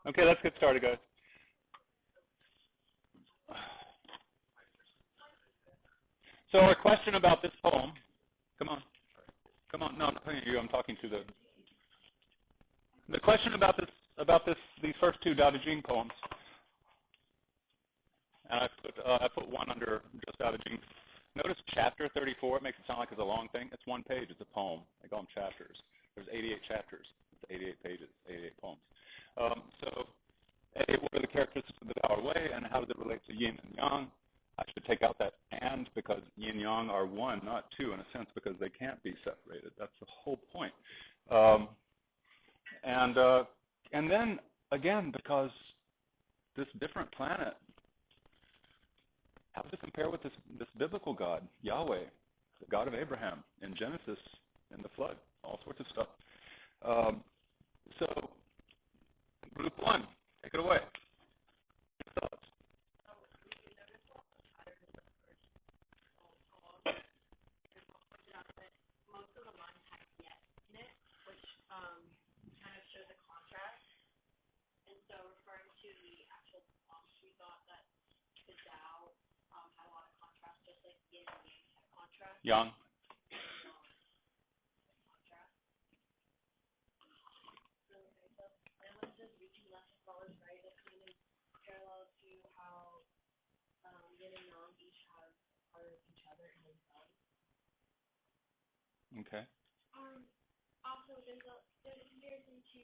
Okay, let's get started, guys. So our question about this poem, come on, no, I'm not talking to you, I'm talking to the question about these first two Dao De Jing poems, and I put one under just Dao De Jing. Notice chapter 34, it makes it sound like it's a long thing. It's one page, it's a poem. They call them chapters. There's 88 chapters, it's 88 pages, 88 poems. So, what are the characteristics of the Dao Way, and how does it relate to yin and yang? I should take out that and, because yin and yang are one, not two, in a sense, because they can't be separated. That's the whole point. And then, again, because this different planet, how does it compare with this biblical God, Yahweh, the God of Abraham, in Genesis, in the flood, all sorts of stuff. So, group one, take it away. Thoughts? Most of the lines have yes in it, which kind of shows a contrast. And so referring to the actual poems, we thought that the Tao had a lot of contrast, just like yin and yang had contrast. Yang. Contrast. And when it says reaching left as well as right, it kind of parallel to how yin and yang each have part of each other in themselves. Okay. Also, there's a comparison to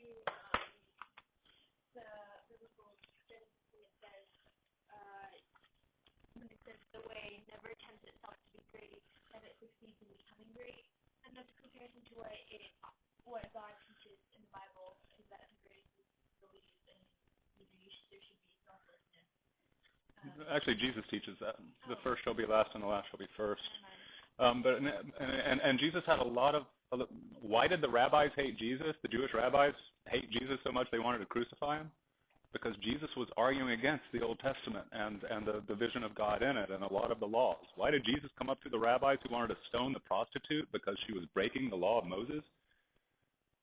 the biblical Genesis when it says the way never attempts itself to be great, and it succeeds in becoming great. And that's a comparison to what God teaches in the Bible, is that the greatest is believed, and there should be selflessness. Actually, Jesus teaches that. The first shall be last, and the last shall be first. And Jesus had a lot of. Why did the rabbis hate Jesus? The Jewish rabbis hate Jesus so much they wanted to crucify him? Because Jesus was arguing against the Old Testament and the vision of God in it and a lot of the laws. Why did Jesus come up to the rabbis who wanted to stone the prostitute because she was breaking the law of Moses?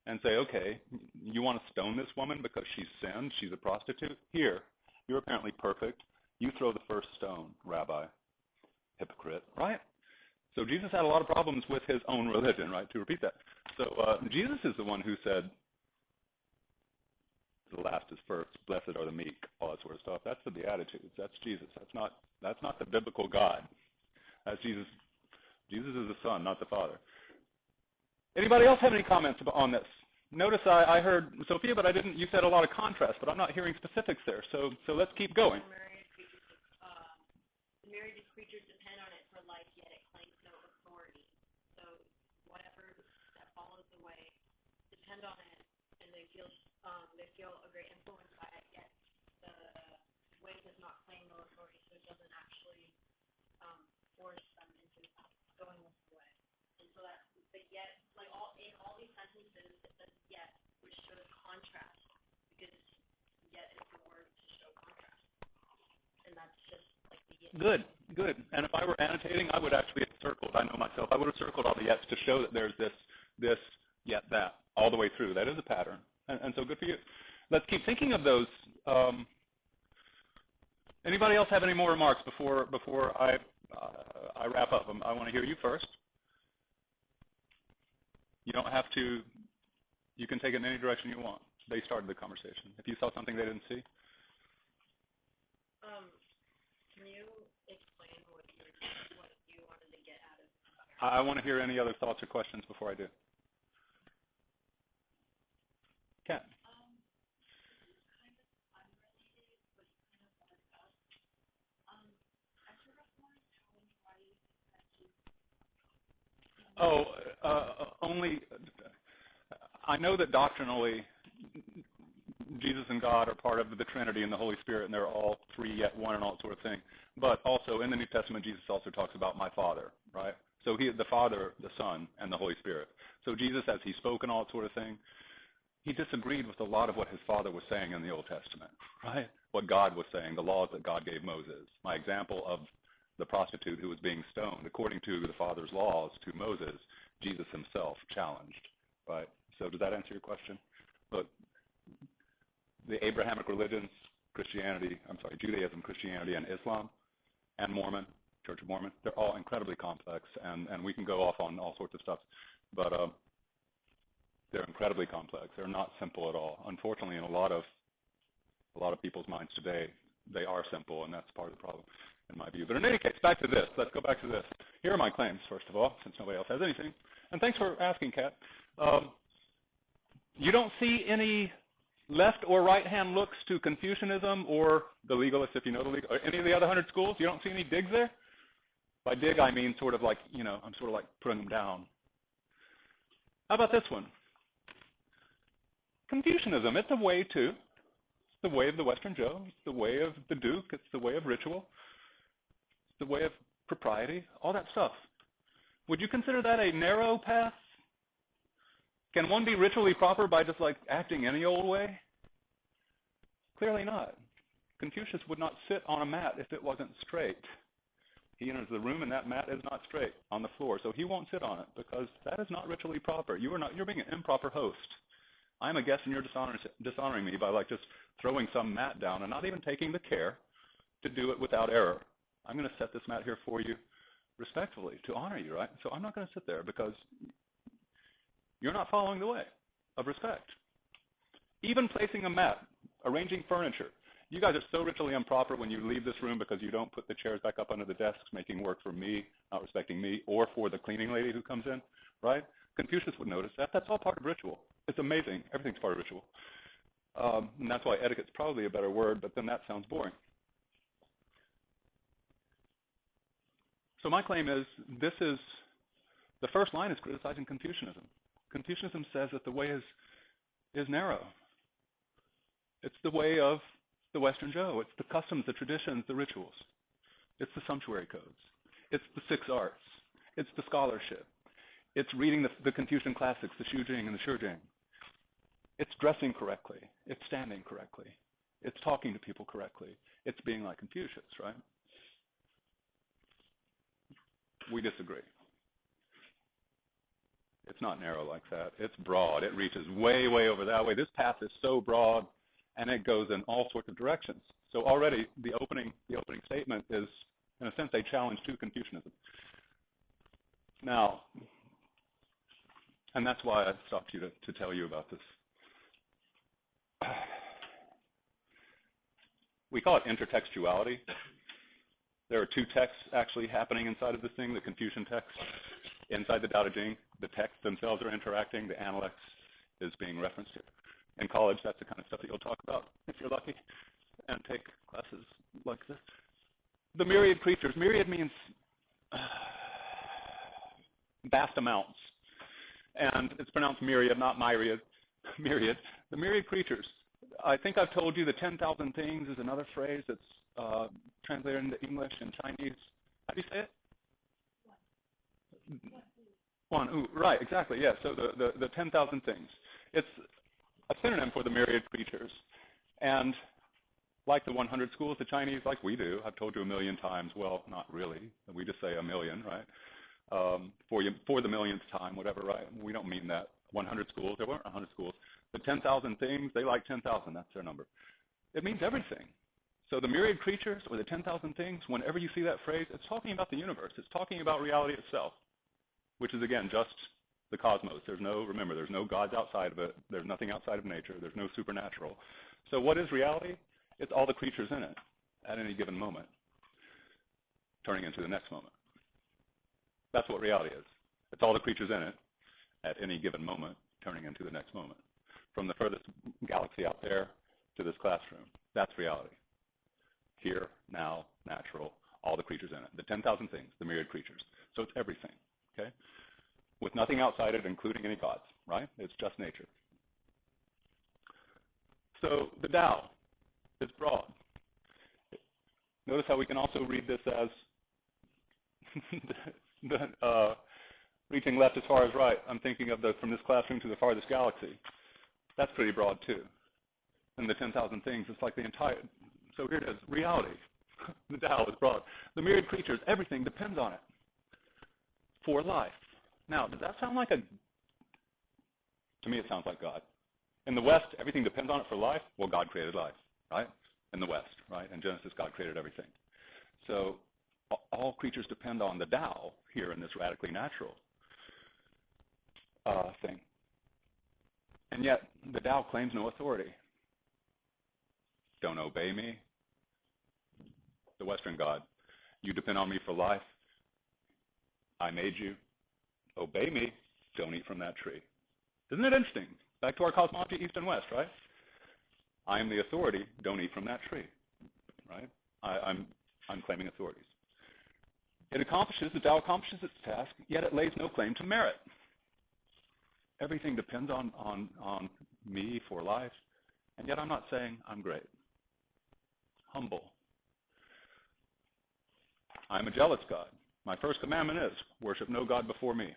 And say, okay, you want to stone this woman because she's sinned, she's a prostitute? Here, you're apparently perfect. You throw the first stone, Rabbi. Hypocrite, right? So Jesus had a lot of problems with his own religion, right, to repeat that. So Jesus is the one who said, the last is first, blessed are the meek, all that sort of stuff. That's the Beatitudes. That's Jesus. That's not the biblical God. That's Jesus. Jesus is the Son, not the Father. Anybody else have any comments on this? Notice I heard Sophia, but I didn't. You said a lot of contrast, but I'm not hearing specifics there. So let's keep going. Myriad of creatures depend on it for life, yet it claims no authority. So whatever that follows the way depend on it, and they feel a great influence by it, yet the way does not claim no authority, so it doesn't actually force them into going this way. And so that, but yet, like in all these sentences, it says yet, which shows contrast, because yet is the word to show contrast, and that's just like the yet. Good. And if I were annotating, I would actually have circled. I know myself. I would have circled all the yets to show that there's this, yet, that, all the way through. That is a pattern. And so good for you. Let's keep thinking of those. Anybody else have any more remarks before I wrap up? I want to hear you first. You don't have to. You can take it in any direction you want. They started the conversation. If you saw something they didn't see. Can you explain what you wanted to get out of it? I want to hear any other thoughts or questions before I do. Kat. Kind of unrelated, but kind of brought it up. I sort of want to challenge why you think that only. I know that doctrinally, Jesus and God are part of the Trinity and the Holy Spirit, and they're all three yet one and all that sort of thing. But also in the New Testament, Jesus also talks about my Father, right? So he is the Father, the Son, and the Holy Spirit. So Jesus, as he spoke and all that sort of thing, he disagreed with a lot of what his Father was saying in the Old Testament, right? What God was saying, the laws that God gave Moses. My example of the prostitute who was being stoned, according to the Father's laws to Moses, Jesus himself challenged, right? So does that answer your question? But the Abrahamic religions, Judaism, Christianity, and Islam, and Mormon, Church of Mormon, they're all incredibly complex, and we can go off on all sorts of stuff, but they're incredibly complex. They're not simple at all. Unfortunately, in a lot of people's minds today, they are simple, and that's part of the problem, in my view. But in any case, back to this. Let's go back to this. Here are my claims, first of all, since nobody else has anything. And thanks for asking, Kat. You don't see any left or right-hand looks to Confucianism or the legalists, if you know the legal, or any of the other 100 schools? You don't see any digs there? By dig, I mean sort of like, I'm sort of like putting them down. How about this one? Confucianism, it's a way too. It's the way of the Western Joe. It's the way of the Duke. It's the way of ritual. It's the way of propriety, all that stuff. Would you consider that a narrow path? Can one be ritually proper by just like acting any old way? Clearly not. Confucius would not sit on a mat if it wasn't straight. He enters the room and that mat is not straight on the floor, so he won't sit on it because that is not ritually proper. You're being an improper host. I'm a guest and you're dishonoring me by like just throwing some mat down and not even taking the care to do it without error. I'm going to set this mat here for you respectfully to honor you, right? So I'm not going to sit there because you're not following the way of respect. Even placing a mat, arranging furniture. You guys are so ritually improper when you leave this room because you don't put the chairs back up under the desks, making work for me, not respecting me, or for the cleaning lady who comes in, right? Confucius would notice that. That's all part of ritual. It's amazing. Everything's part of ritual. And that's why etiquette's probably a better word, but then that sounds boring. So my claim is the first line is criticizing Confucianism. Confucianism says that the way is narrow. It's the way of the Western Joe. It's the customs, the traditions, the rituals. It's the sumptuary codes. It's the 6 arts. It's the scholarship. It's reading the Confucian classics, the Shujing and the Shijing. It's dressing correctly. It's standing correctly. It's talking to people correctly. It's being like Confucius, right? We disagree. It's not narrow like that. It's broad. It reaches way, way over that way. This path is so broad, and it goes in all sorts of directions. So already the opening statement is, in a sense, a challenge to Confucianism. Now, and that's why I stopped you to tell you about this. We call it intertextuality. There are 2 texts actually happening inside of this thing, the Confucian text. Inside the Tao Te Ching, the texts themselves are interacting. The analects is being referenced here. In college, that's the kind of stuff that you'll talk about if you're lucky and take classes like this. The myriad creatures. Myriad means vast amounts. And it's pronounced myriad, not myriad. Myriad. The myriad creatures. I think I've told you the 10,000 things is another phrase that's translated into English and Chinese. How do you say it? One. Ooh, right, exactly, yes. So the 10,000 things. It's a synonym for the myriad creatures. And like the 100 schools, the Chinese, like we do, I've told you a million times, well, not really. We just say a million, right? For the millionth time, whatever, right? We don't mean that. 100 schools, there weren't 100 schools. The 10,000 things, they like 10,000, that's their number. It means everything. So the myriad creatures or the 10,000 things, whenever you see that phrase, it's talking about the universe. It's talking about reality itself, which is, again, just the cosmos. Remember, there's no gods outside of it. There's nothing outside of nature. There's no supernatural. So what is reality? It's all the creatures in it at any given moment, turning into the next moment. That's what reality is. It's all the creatures in it at any given moment, turning into the next moment. From the furthest galaxy out there to this classroom, that's reality. Here, now, natural, all the creatures in it. The 10,000 things, the myriad creatures. So it's everything, okay? With nothing outside it, including any gods, right? It's just nature. So the Tao is broad. Notice how we can also read this as reaching left as far as right. I'm thinking of from this classroom to the farthest galaxy. That's pretty broad too. And the 10,000 things, it's like the entire, so here it is, reality. The Tao is broad. The myriad creatures, everything depends on it for life. Now, does that sound like to me it sounds like God. In the West, everything depends on it for life. Well, God created life, right? In the West, right? In Genesis, God created everything. So all creatures depend on the Tao here in this radically natural thing. And yet, the Tao claims no authority. Don't obey me. The Western God, you depend on me for life. I made you. Obey me. Don't eat from that tree. Isn't it interesting? Back to our cosmology, East and West, right? I am the authority. Don't eat from that tree, right? I'm claiming authorities. The Tao accomplishes its task, yet it lays no claim to merit. Everything depends on me for life, and yet I'm not saying I'm great. Humble. I'm a jealous God. My first commandment is, worship no God before me.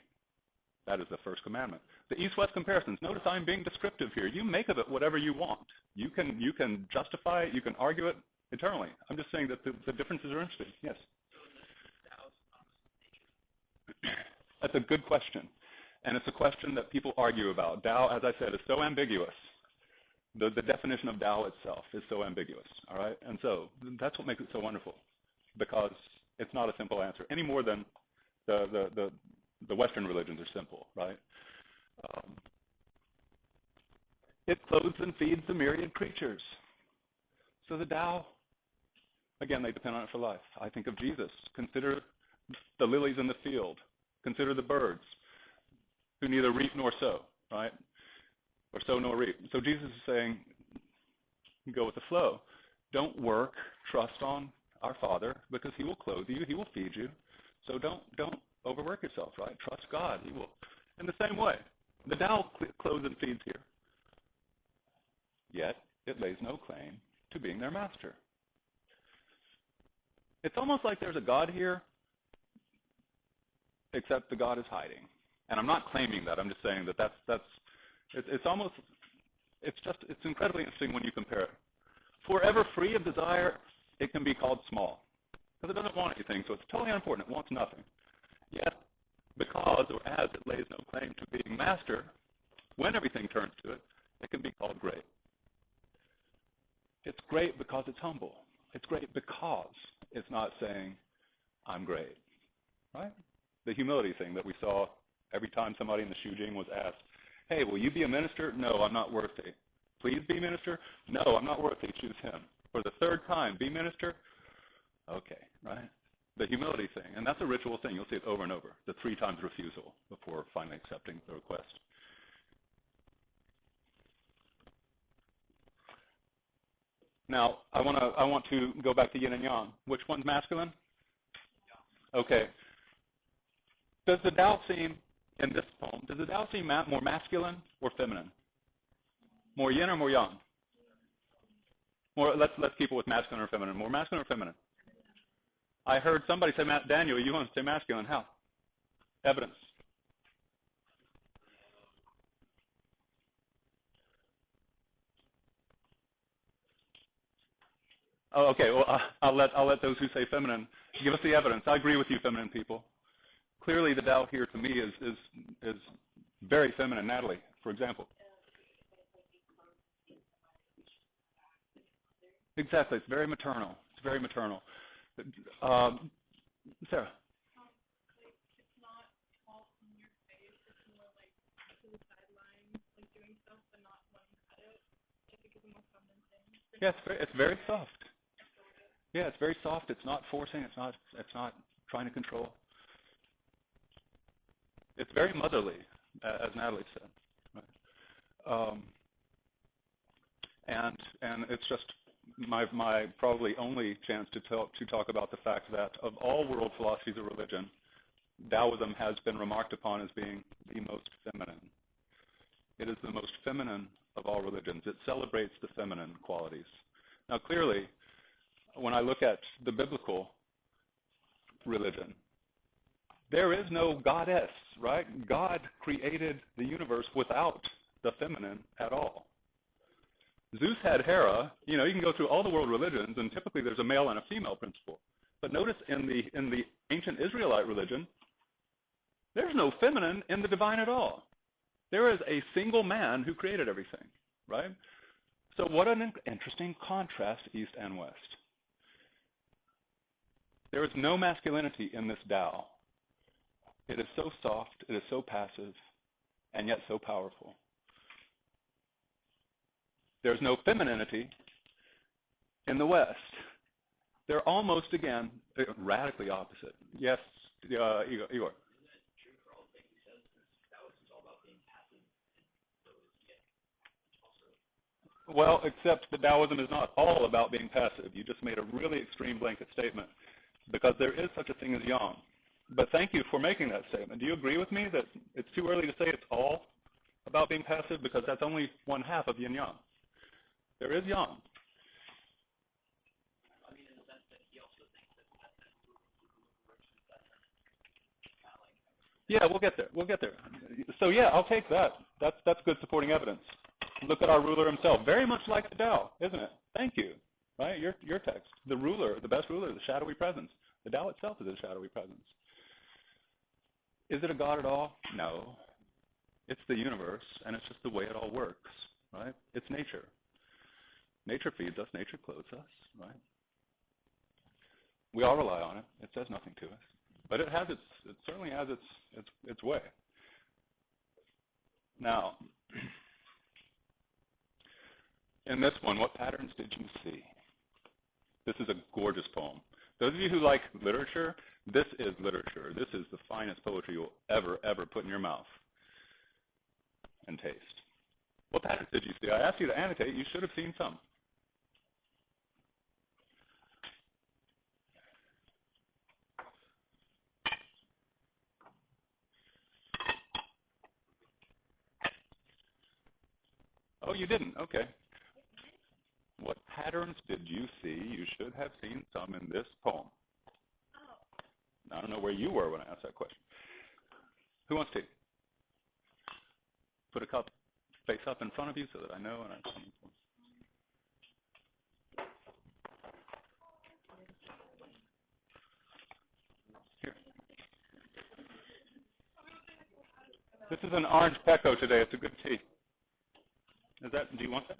That is the first commandment. The East-West comparisons. Notice I'm being descriptive here. You make of it whatever you want. You can justify it. You can argue it eternally. I'm just saying that the differences are interesting. Yes? That's a good question. And it's a question that people argue about. Tao, as I said, is so ambiguous. The definition of Tao itself is so ambiguous, all right? And so that's what makes it so wonderful, because it's not a simple answer, any more than the Western religions are simple, right? It clothes and feeds the myriad creatures. So the Tao, again, they depend on it for life. I think of Jesus. Consider the lilies in the field. Consider the birds who neither reap nor sow, right? Or sow nor reap. So Jesus is saying, go with the flow. Don't work, trust on our Father, because he will clothe you, he will feed you. So don't overwork yourself, right? Trust God, he will. In the same way, the Tao clothes and feeds here. Yet, it lays no claim to being their master. It's almost like there's a God here, except the God is hiding. And I'm not claiming that. I'm just saying that it's incredibly interesting when you compare it. Forever free of desire, it can be called small, because it doesn't want anything, so it's totally unimportant. It wants nothing. Yet, because or as it lays no claim to being master, when everything turns to it, it can be called great. It's great because it's humble. It's great because it's not saying, I'm great, right? The humility thing that we saw every time somebody in the Shujing was asked, hey, will you be a minister? No, I'm not worthy. Please be minister? No, I'm not worthy. Choose him. For the third time, be minister? Okay, right? The humility thing. And that's a ritual thing. You'll see it over and over. The 3 times refusal before finally accepting the request. Now, I want to go back to yin and yang. Which one's masculine? Okay. Does the Tao seem, in this poem, does the Tao seem more masculine or feminine? More yin or more yang? More. Let's keep it with masculine or feminine. More masculine or feminine? I heard somebody say, Daniel, you want to say masculine. How? Evidence. Oh, okay. Well, I'll let those who say feminine give us the evidence. I agree with you, feminine people. Clearly, the Tao here to me is very feminine. Natalie, for example. Exactly. It's very maternal. It's very maternal. Sarah. It's not all in your face. It's more like to the sidelines, like doing stuff but not wanting credit. I think it's a more feminine thing. Yeah, it's very soft. Yeah, it's very soft. It's not forcing. It's not trying to control. It's very motherly, as Natalie said. Right? And it's just my probably only chance to talk about the fact that of all world philosophies of religion, Daoism has been remarked upon as being the most feminine. It is the most feminine of all religions. It celebrates the feminine qualities. Now, clearly, when I look at the biblical religion, there is no goddess, right? God created the universe without the feminine at all. Zeus had Hera. You can go through all the world religions, and typically there's a male and a female principle. But notice in the ancient Israelite religion, there's no feminine in the divine at all. There is a single man who created everything, right? So what an interesting contrast, East and West. There is no masculinity in this Tao. It is so soft, it is so passive, and yet so powerful. There's no femininity in the West. They're almost, again, radically opposite. Yes, Igor. Well, except that Taoism is not all about being passive. You just made a really extreme blanket statement because there is such a thing as yang. But thank you for making that statement. Do you agree with me that it's too early to say it's all about being passive because that's only one half of yin yang? There is yang. Yeah, we'll get there. We'll get there. So yeah, I'll take that. That's good supporting evidence. Look at our ruler himself. Very much like the Tao, isn't it? Thank you. Right? Your text. The ruler, the best ruler, the shadowy presence. The Tao itself is a shadowy presence. Is it a God at all? No. It's the universe, and it's just the way it all works. Right? It's nature. Nature feeds us. Nature clothes us. Right? We all rely on it. It says nothing to us, but it certainly has its way. Now, in this one, what patterns did you see? This is a gorgeous poem. Those of you who like literature, this is literature. This is the finest poetry you'll ever put in your mouth and taste. What patterns did you see? I asked you to annotate. You should have seen some. Oh, you didn't? Okay. What patterns did you see? You should have seen some in this poem. I don't know where you were when I asked that question. Who wants to? Put a cup face up in front of you so that I know and I'm coming for. Here. This is an orange Pecco today. It's a good tea. Do you want that?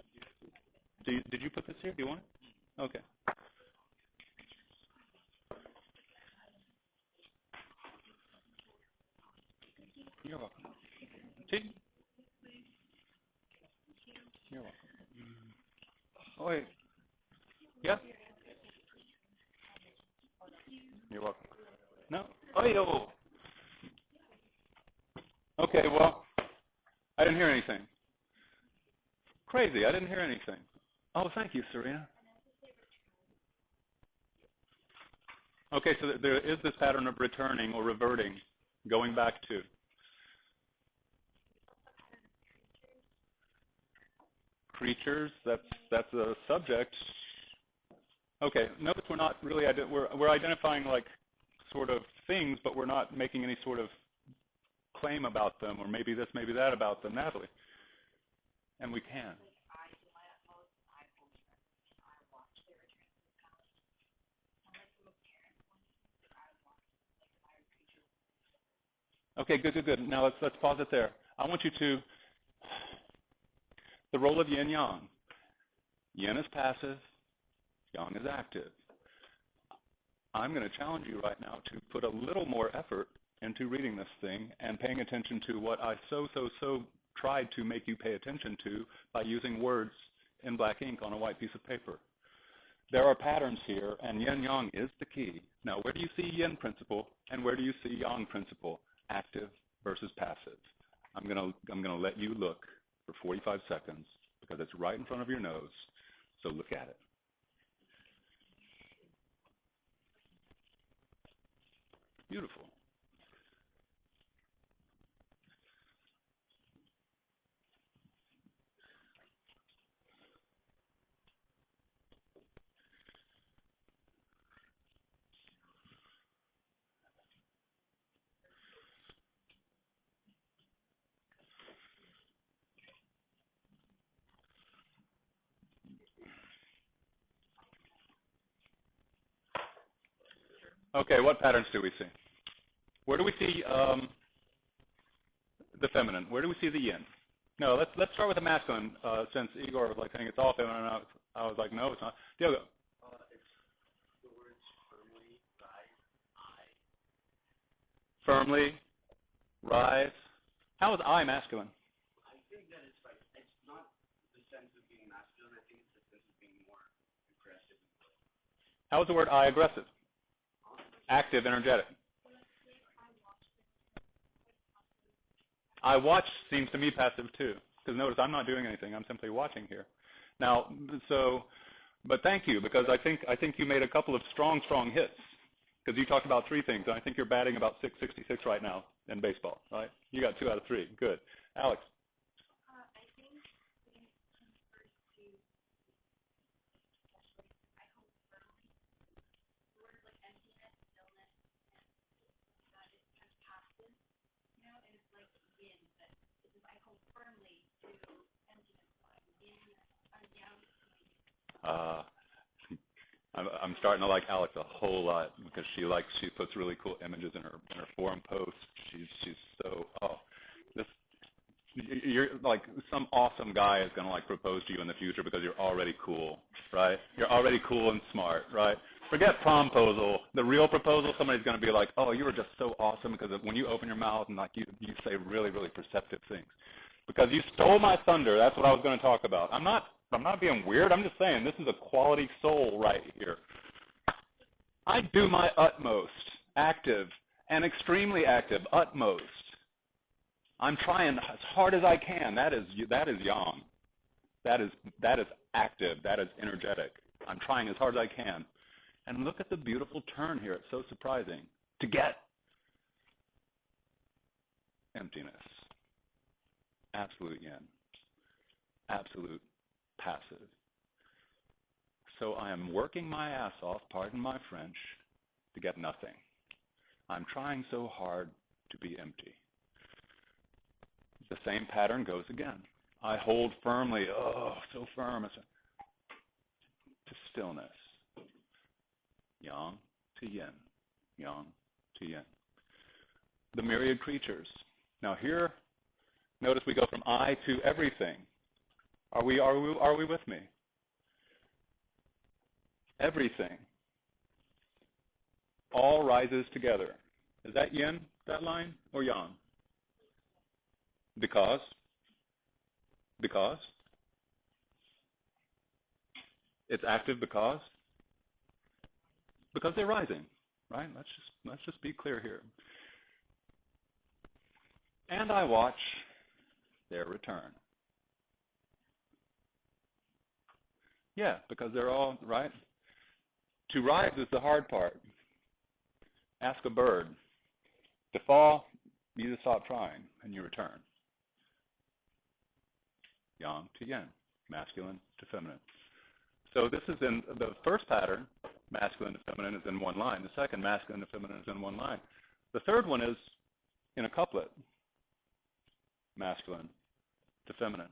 Did you put this here? Do you want it? Okay. You're welcome. Tea? You're welcome. Oh, wait. Yeah? You're welcome. No? Oh, yo. Okay, well, I didn't hear anything. Crazy, I didn't hear anything. Oh, thank you, Serena. Okay, so there is this pattern of returning or reverting, going back to. Creatures, that's a subject. Okay, notice we're not really, we're identifying like sort of things, but we're not making any sort of claim about them, or maybe this, maybe that about them, Natalie. And we can. Okay, good. Now let's pause it there. I want you to, the role of yin-yang. Yin is passive, yang is active. I'm going to challenge you right now to put a little more effort into reading this thing and paying attention to what I so tried to make you pay attention to by using words in black ink on a white piece of paper. There are patterns here, and yin-yang is the key. Now, where do you see yin principle, and where do you see yang principle? Active versus passive. I'm gonna let you look for 45 seconds because it's right in front of your nose. So look at it. Beautiful. Okay, what patterns do we see? Where do we see the feminine? Where do we see the yin? No, let's start with the masculine. Since Igor was like saying it's all feminine, I was like, no, it's not. Diogo. It's the words firmly, rise, I. Firmly, rise. How is I masculine? I think that it's like, it's not the sense of being masculine. I think it's the sense of being more aggressive. How is the word I aggressive? Active, energetic. I watch seems to me passive too, because notice I'm not doing anything. I'm simply watching here. Now, but thank you, because I think you made a couple of strong hits, because you talked about three things, and I think you're batting about 666 right now in baseball, right? You got 2 out of 3. Good. Alex. I think when it comes first to, especially, I hold firmly, words like emptiness, stillness, and that is kind of passive, you know, and it's like yin, but it is I hold firmly to emptiness, like yin, yang. I'm starting to like Alex a whole lot because she puts really cool images in her forum posts. She's so you're like some awesome guy is gonna like propose to you in the future because you're already cool, right? You're already cool and smart, right? Forget promposal. The real proposal, somebody's gonna be like, oh, you were just so awesome because when you open your mouth and like you say really perceptive things. Because you stole my thunder. That's what I was going to talk about. I'm not being weird. I'm just saying this is a quality soul right here. I do my utmost, active and extremely active, utmost. I'm trying as hard as I can. That is yang. That is active. That is energetic. I'm trying as hard as I can. And look at the beautiful turn here. It's so surprising. To get emptiness. Absolute yin. Absolute passive. So I am working my ass off, pardon my French, to get nothing. I'm trying so hard to be empty. The same pattern goes again. I hold firmly, so firm, to stillness. Yang to yin. Yang to yin. The myriad creatures. Now here, notice we go from I to everything. Are we with me? Everything. All rises together. Is that yin, that line, or yang? Because it's active because they're rising, right? Let's just be clear here. And I watch their return. Yeah, because they're all right. To rise is the hard part. Ask a bird. To fall, you just stop trying and you return. Yang to yin, masculine to feminine. So this is in the first pattern, masculine to feminine is in one line. The second, masculine to feminine, is in one line. The third one is in a couplet, masculine to feminine.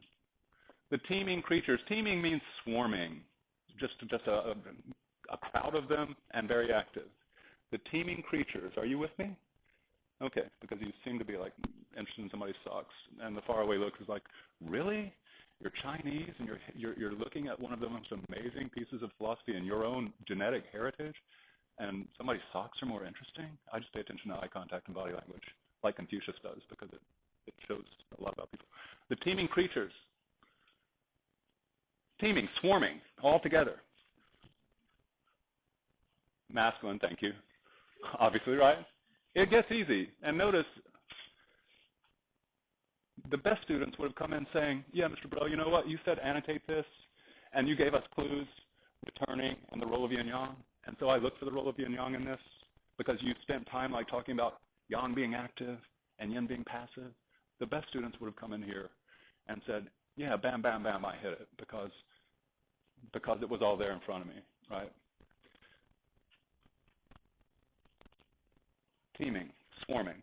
The teeming creatures, teeming means swarming, just a crowd of them and very active. The teeming creatures, are you with me? Okay, because you seem to be like interested in somebody's socks, and the faraway look is like, really? You're Chinese, and you're looking at one of the most amazing pieces of philosophy in your own genetic heritage, and somebody's socks are more interesting? I just pay attention to eye contact and body language, like Confucius does, because it shows a lot about people. The teeming creatures, teeming, swarming, all together. Masculine, thank you. Obviously, right? It gets easy. And notice, the best students would have come in saying, yeah, Mr. Bro, you know what? You said annotate this, and you gave us clues, returning, and the role of yin-yang. And so I looked for the role of yin-yang in this, because you spent time like talking about yang being active and yin being passive. The best students would have come in here and said, yeah, bam, bam, bam, I hit it, because it was all there in front of me, right? Teeming, swarming,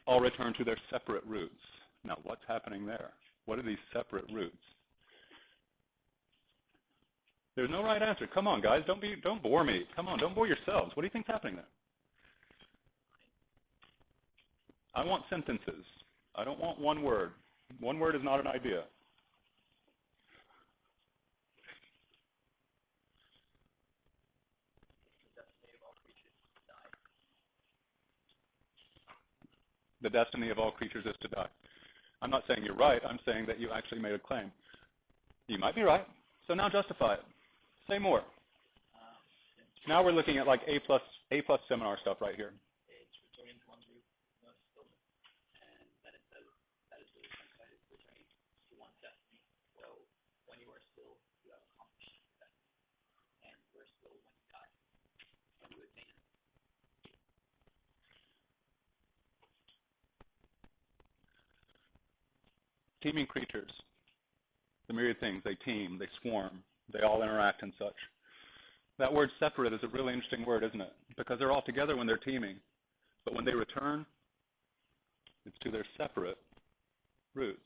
all return to their separate roots. Now, what's happening there? What are these separate roots? There's no right answer. Come on, guys, don't bore me. Come on, don't bore yourselves. What do you think's happening there? I want sentences. I don't want one word. One word is not an idea. The destiny of all creatures is to die. I'm not saying you're right. I'm saying that you actually made a claim. You might be right. So now justify it. Say more. Now we're looking at like A plus seminar stuff right here. It's returning to one's root, no stillness. And then it says that is really translated returning to one's destiny. So when you are still, you have accomplished your destiny. And you are still when you die. And you attain it. Teeming creatures, the myriad things, they teem, they swarm, they all interact and such. That word separate is a really interesting word, isn't it? Because they're all together when they're teeming. But when they return, it's to their separate roots.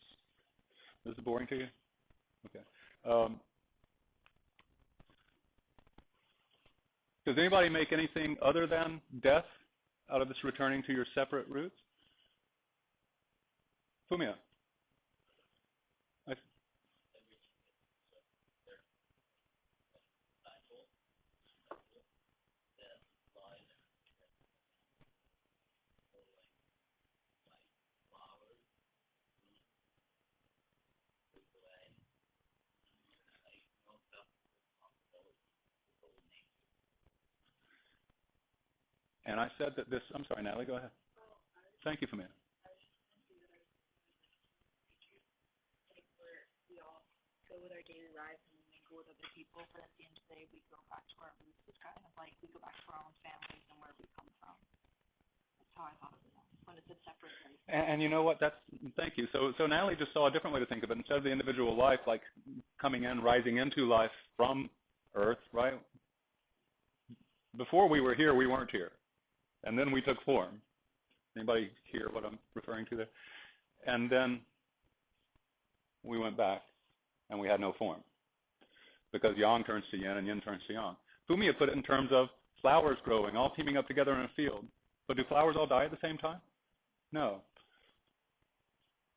Is it boring to you? Okay. Does anybody make anything other than death out of this returning to your separate roots? Fumia? And I said that this, I'm sorry, Natalie, go ahead. Thank you, Fumia. We all go with our daily lives and mingle with other people, but at the end of the day, we go back to our roots. It's kind of like we go back to our own families and where we come from. That's how I thought of it when it's a separate place. And you know what? Thank you. So Natalie just saw a different way to think of it. Instead of the individual life, like coming in, rising into life from Earth, right? Before we were here, we weren't here. And then we took form. Anybody hear what I'm referring to there? And then we went back, and we had no form. Because yang turns to yin, and yin turns to yang. Fumia put it in terms of flowers growing, all teaming up together in a field. But do flowers all die at the same time? No.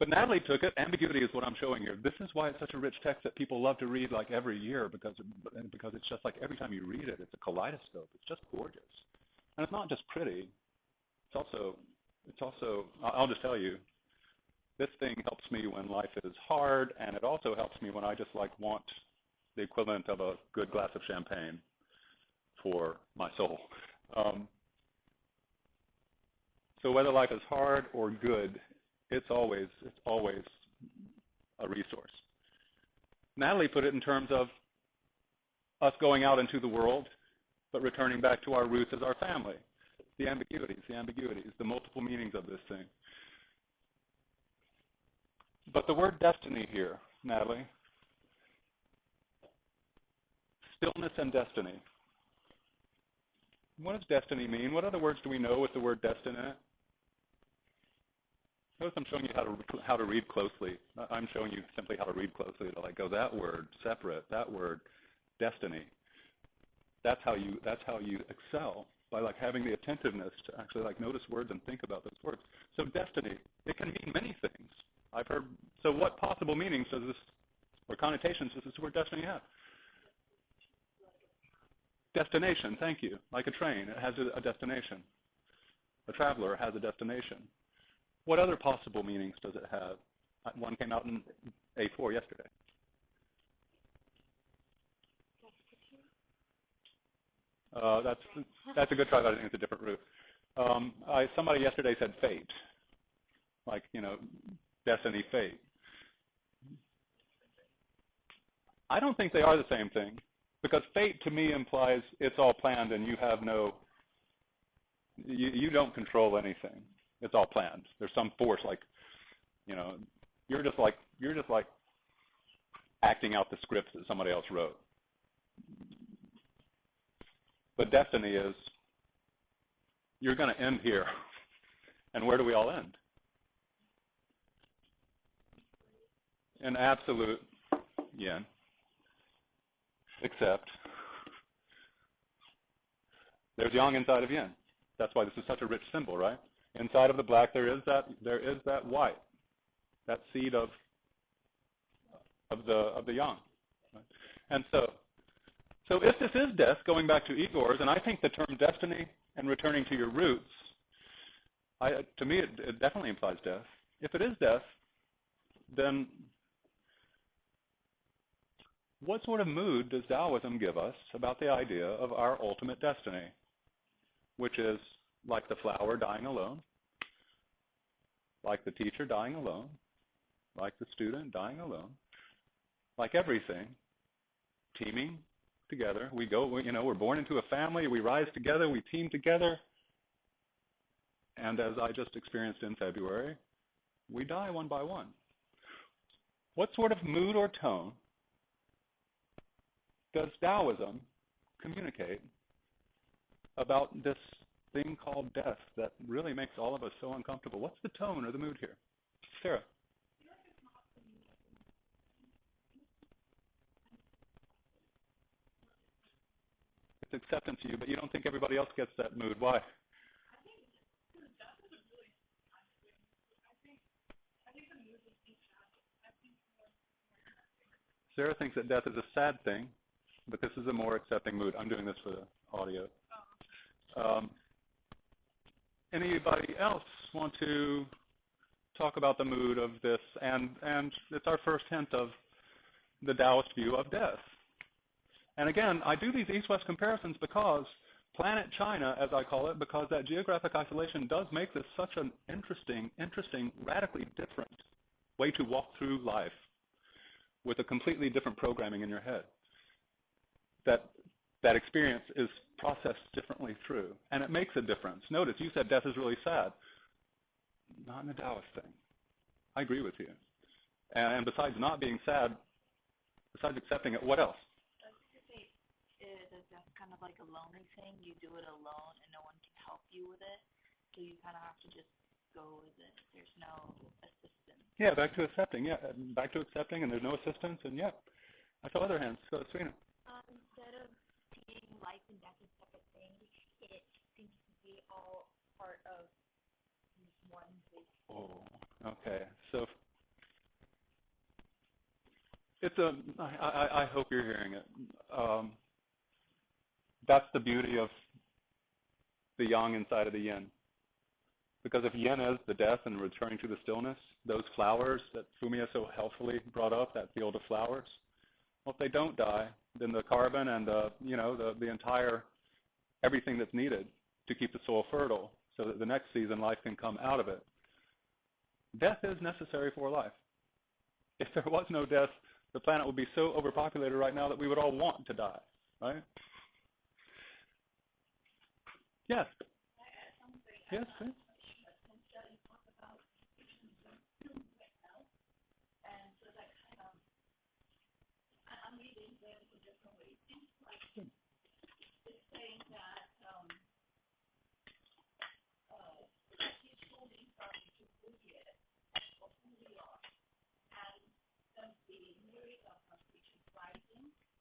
But Natalie took it. Ambiguity is what I'm showing here. This is why it's such a rich text that people love to read like every year, because it's just like every time you read it, it's a kaleidoscope. It's just gorgeous. And it's not just pretty. It's also, I'll just tell you, this thing helps me when life is hard, and it also helps me when I just like want the equivalent of a good glass of champagne for my soul. So whether life is hard or good, it's always a resource. Natalie put it in terms of us going out into the world, but returning back to our roots as our family. The ambiguities, the multiple meanings of this thing. But the word destiny here, Natalie, stillness and destiny. What does destiny mean? What other words do we know with the word destiny in it? Notice I'm showing you how to read closely. I'm showing you simply how to read closely to like go that word separate, that word destiny. That's how you excel, by like having the attentiveness to actually like notice words and think about those words. So destiny, it can mean many things. I've heard. So what possible meanings does this, or connotations does this word destiny have? Destination, thank you. Like a train, it has a destination. A traveler has a destination. What other possible meanings does it have? One came out in A4 yesterday. That's a good try, but I think it's a different root. Somebody yesterday said fate, like, destiny, fate. I don't think they are the same thing, because fate to me implies it's all planned and you have you don't control anything. It's all planned. There's some force, like, you're just like acting out the scripts that somebody else wrote. But destiny is, you're going to end here. And where do we all end? In absolute yin. Except there's yang inside of yin. That's why this is such a rich symbol, right? Inside of the black there is that white. that seed of the yang. Right? And so if this is death, going back to Igor's, and I think the term destiny and returning to your roots, to me it definitely implies death. If it is death, then what sort of mood does Daoism give us about the idea of our ultimate destiny, which is like the flower dying alone, like the teacher dying alone, like the student dying alone, like everything, teaming together. We're born into a family, we rise together, we team together, and as I just experienced in February, we die one by one. What sort of mood or tone does Daoism communicate about this thing called death that really makes all of us so uncomfortable? What's the tone or the mood here? Sarah? It's acceptance to you, but you don't think everybody else gets that mood. Why? Sarah thinks that death is a sad thing, but this is a more accepting mood. I'm doing this for the audio. Anybody else want to talk about the mood of this? And it's our first hint of the Taoist view of death. And again, I do these East-West comparisons because planet China, as I call it, because that geographic isolation does make this such an interesting, radically different way to walk through life with a completely different programming in your head. That experience is processed differently through, and it makes a difference. Notice, you said death is really sad. Not in the Taoist thing. I agree with you. And besides not being sad, besides accepting it, what else? Is death kind of like a lonely thing? You do it alone, and no one can help you with it, so you kind of have to just go with it. There's no assistance. Yeah, back to accepting. Yeah, back to accepting, and there's no assistance, and yeah. I saw other hands. So, Serena. Instead of seeing life and death as separate things, it seems to be all part of one big thing. Oh, okay. So it's I hope you're hearing it. That's the beauty of the yang inside of the yin. Because if yin is the death and returning to the stillness, those flowers that Fumiya so helpfully brought up, that field of flowers, well, if they don't die, then the carbon and the entire everything that's needed to keep the soil fertile, so that the next season life can come out of it. Death is necessary for life. If there was no death, the planet would be so overpopulated right now that we would all want to die, right? Yes. Yes. Yes.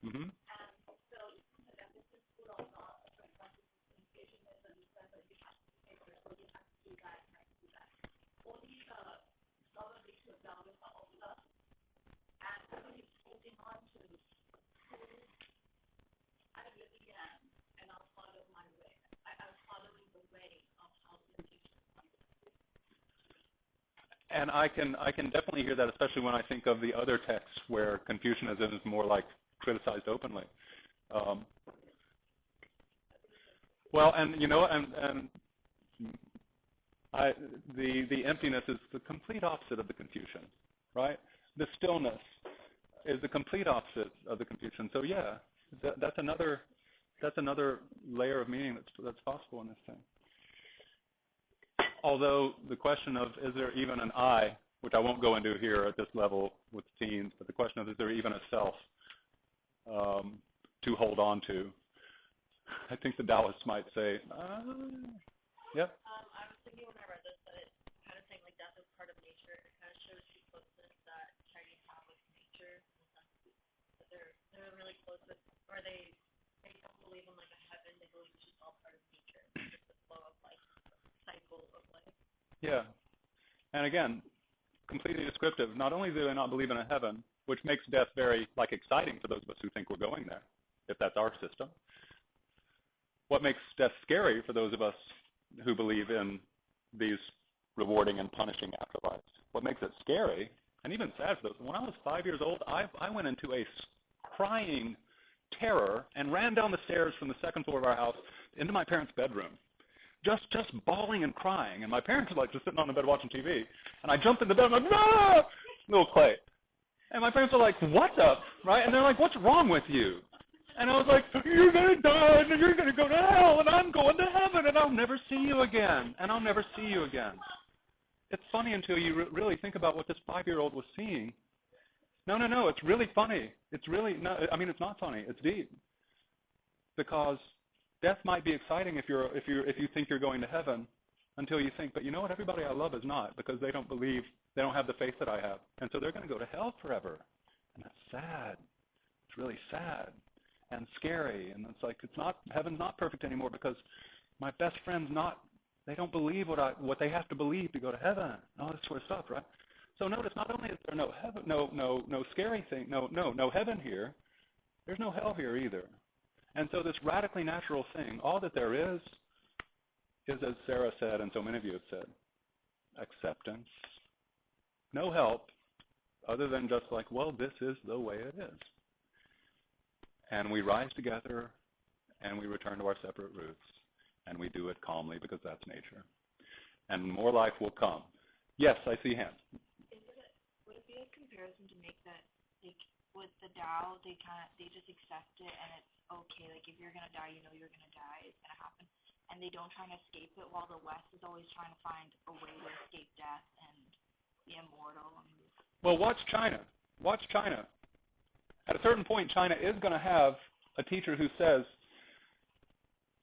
Mm-hmm. And I can definitely hear that, especially when I think of the other texts where Confucianism is more like criticized openly. Well, and the emptiness is the complete opposite of the Confucian, right? The stillness is the complete opposite of the Confucian. So yeah, that's another layer of meaning that's possible in this thing. Although the question of is there even an I, which I won't go into here at this level with teens, but the question of is there even a self to hold on to, I think the Taoists might say, yep. I was thinking when I read this that it's kind of saying like death is part of nature. It kind of shows the closeness that Chinese have with nature, in the sense that they're really close with, or they don't believe in like a heaven. They believe it's just all part of nature. It's just the flow of life, cycle of life. Yeah, and again, completely descriptive. Not only do they not believe in a heaven, which makes death very exciting for those of us who think we're going there, if that's our system. What makes death scary for those of us who believe in these rewarding and punishing afterlives? What makes it scary, and even sad for those, when I was 5 years old, I went into a crying terror and ran down the stairs from the second floor of our house into my parents' bedroom, just bawling and crying. And my parents were just sitting on the bed watching TV, and I jumped in the bed, I'm like, no, little Clay. And my parents are like, what's up, right? And they're like, what's wrong with you? And I was like, you're going to die, and you're going to go to hell, and I'm going to heaven, and I'll never see you again, and I'll never see you again. It's funny until you really think about what this 5-year-old was seeing. No, it's really funny. It's really, no, I mean, it's not funny. It's deep. Because death might be exciting if you think you're going to heaven, until you think, but you know what, everybody I love is not, because they don't believe, they don't have the faith that I have. And so they're going to go to hell forever. And that's sad. It's really sad and scary. And it's like, heaven's not perfect anymore because my best friend's not, they don't believe what they have to believe to go to heaven. All this sort of stuff, right? So notice, not only is there no heaven, no scary thing, no heaven here, there's no hell here either. And so this radically natural thing, all that there is, as Sarah said, and so many of you have said, acceptance. No help, other than just like, well, this is the way it is. And we rise together, and we return to our separate roots, and we do it calmly because that's nature. And more life will come. Yes, I see hands. Would it be a comparison to make that, like, with the Tao, they just accept it and it's okay. Like, if you're gonna die, you know you're gonna die. It's gonna happen, and they don't try to escape it. While the West is always trying to find a way to escape death and be immortal. Well, watch China. Watch China. At a certain point, China is going to have a teacher who says,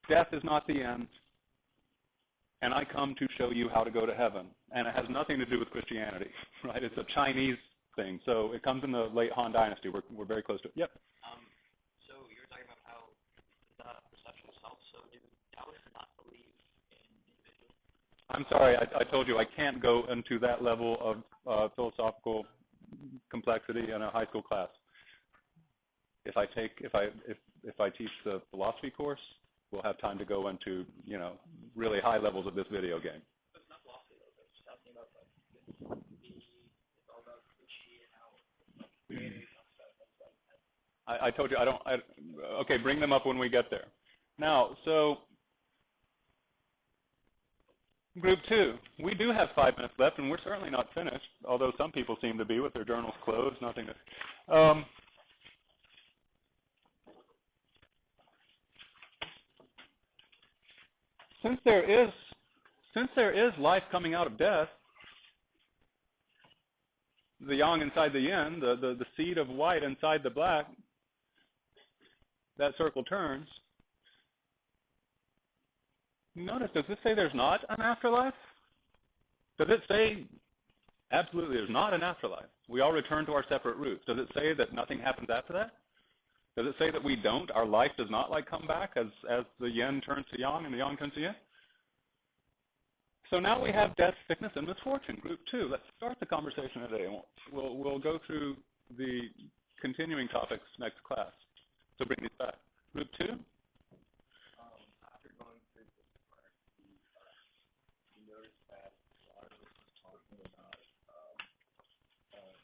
death is not the end, and I come to show you how to go to heaven. And it has nothing to do with Christianity, right? It's a Chinese thing. So it comes in the late Han Dynasty. We're very close to it. Yep. So you were talking about how the perception of self. So do Taoists not believe in individuals? I'm sorry. I told you I can't go into that level of philosophical complexity in a high school class. If I teach the philosophy course, we'll have time to go into, really high levels of this video game. But it's not philosophy, though. It's talking about it's all about Gucci and how I told you I don't. Okay, bring them up when we get there. Now, so group 2, we do have 5 minutes left, and we're certainly not finished. Although some people seem to be with their journals closed. Nothing to. Since there is life coming out of death, the yang inside the yin, the seed of white inside the black, that circle turns. Notice, does this say there's not an afterlife? Does it say absolutely there's not an afterlife? We all return to our separate roots. Does it say that nothing happens after that? Does it say that we don't? Our life does not come back as the yin turns to yang and the yang turns to yin? So now we have death, sickness, and misfortune, group 2. Let's start the conversation today. We'll go through the continuing topics next class. So bring these back. Group 2? After going through this part, you noticed that a lot of us was talking about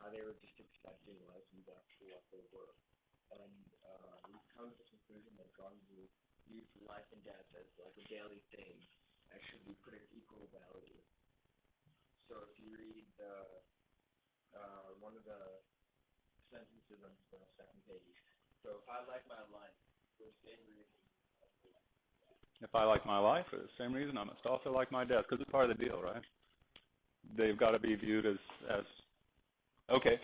how they were just accepting life and death for what they were. And we've come to the conclusion that God will use life and death as like a daily thing and should be put in equal value. So if you read one of the sentences on the second page, so if I like my life for the same reason, If I like my life for the same reason, I must also like my death, because it's part of the deal, right? They've got to be viewed as okay.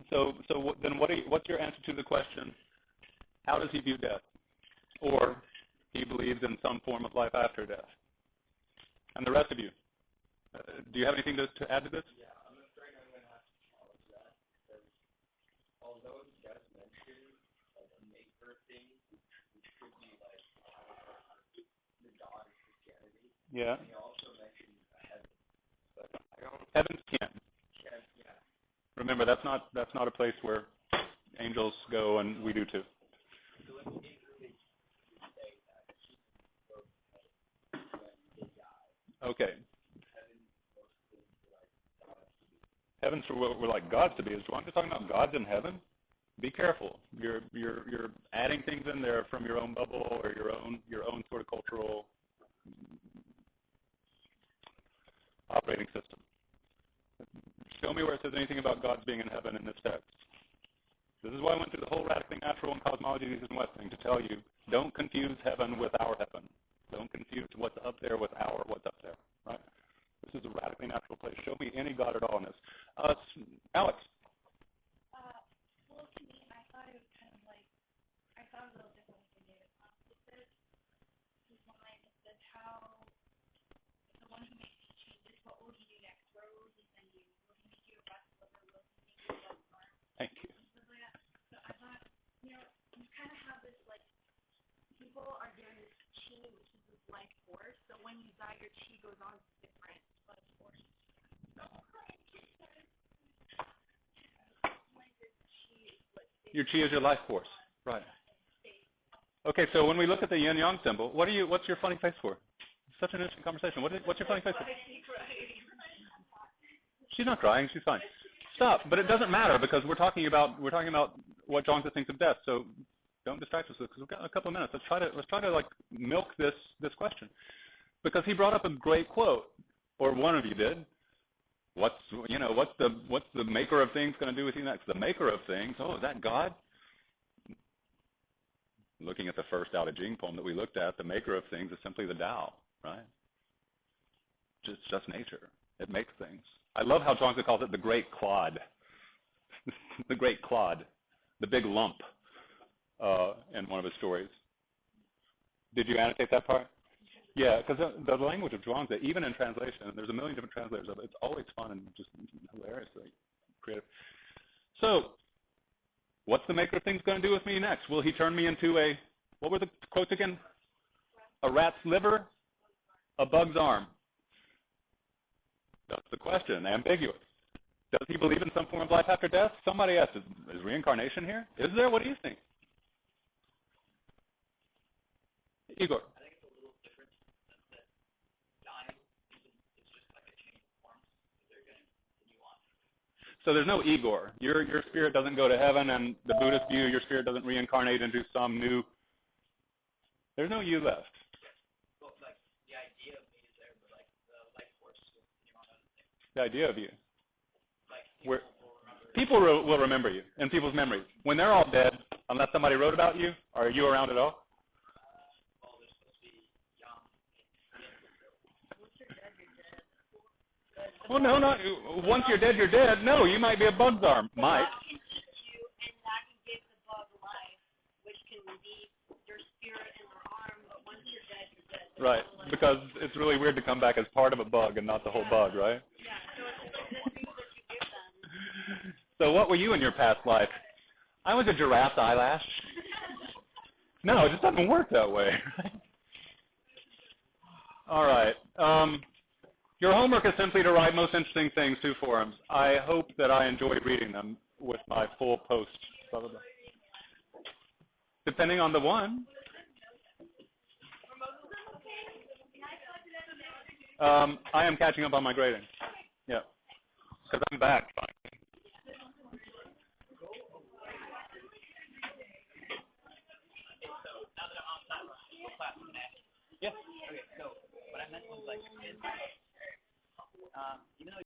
So then what's your answer to the question, how does he view death? Or he believes in some form of life after death? And the rest of you, do you have anything to add to this? yeah, I'm afraid I'm going to have to challenge that, because although he does mention like a maker thing, which could be like the God of Christianity, Yeah. he also mentions a heaven. But I don't. Heaven's kin. Remember, that's not a place where angels go and we do too. Okay. Heaven's for what we're like gods to be. Is John just talking about gods in heaven? Be careful. You're adding things in there from your own bubble or your own sort of cultural operating system. Show me where it says anything about gods being in heaven in this text. This is why I went through the whole radically natural and cosmology of East and West thing to tell you, don't confuse heaven with our heaven. Don't confuse what's up there with our what's up there. Right? This is a radically natural place. Show me any God at all in this. Alex. Well, to me, I thought it was kind of like, I thought it was a little different when David said his mind said how the one who makes you changes, what will he do next? Where will he send you? Will he make you a breast liver? Will he make you a left arm? Thank you. And stuff like that. So I thought, you kind of have this, like, people are given this chi, which is this life force. So when you die, your chi goes on to different life forces. Your chi is your life force. Right. Okay, so when we look at the yin-yang symbol, what's your funny face for? It's such an interesting conversation. What's your funny face for? She's not crying. She's fine. Stop. But it doesn't matter because we're talking about what Zhuangzi thinks of death. So don't distract us because we've got a couple of minutes. Let's try to like milk this question because he brought up a great quote, or one of you did. What's the maker of things going to do with you next? The maker of things. Oh, is that God? Looking at the first Tao Te Ching poem that we looked at, the maker of things is simply the Tao, right? Just nature. It makes things. I love how Zhuangzi calls it the great clod. The great clod, the big lump in one of his stories. Did you annotate that part? Yeah, because the language of Zhuangzi, even in translation, there's a million different translators of it. It's always fun and just hilariously creative. So, what's the maker of things going to do with me next? Will he turn me into what were the quotes again? A rat's liver, a bug's arm. That's the question, ambiguous. Does he believe in some form of life after death? Somebody asked, is reincarnation here? Is there? What do you think? Igor. So there's no Igor. Your spirit doesn't go to heaven, and the Buddhist view, your spirit doesn't reincarnate into some new. There's no you left. Well, like the idea of me is there, but like the life force will continue on other things. The idea of you. Like people will remember you in people's memories. When they're all dead, unless somebody wrote about you, are you around at all? Well, they're supposed to be young. Once you're dead, you're dead. Well, no, not once you're dead, you're dead. No, you might be a bug's arm. The Might. bug can eat you, and that can give the bug life, which can be your spirit and their arm. But once you're dead, you're dead. Right, because it's really weird to come back as part of a bug and not the whole bug, right? Yeah, so it's the things that you give them. So what were you in your past life? I was a giraffe eyelash. No, it just doesn't work that way. All right. Your homework is simply to write most interesting things to forums. I hope that I enjoyed reading them with my full post. Blah, blah, blah. Depending on the one. I am catching up on my grading. Yeah. Because I'm back. Yeah. Okay. So what I meant was like, even though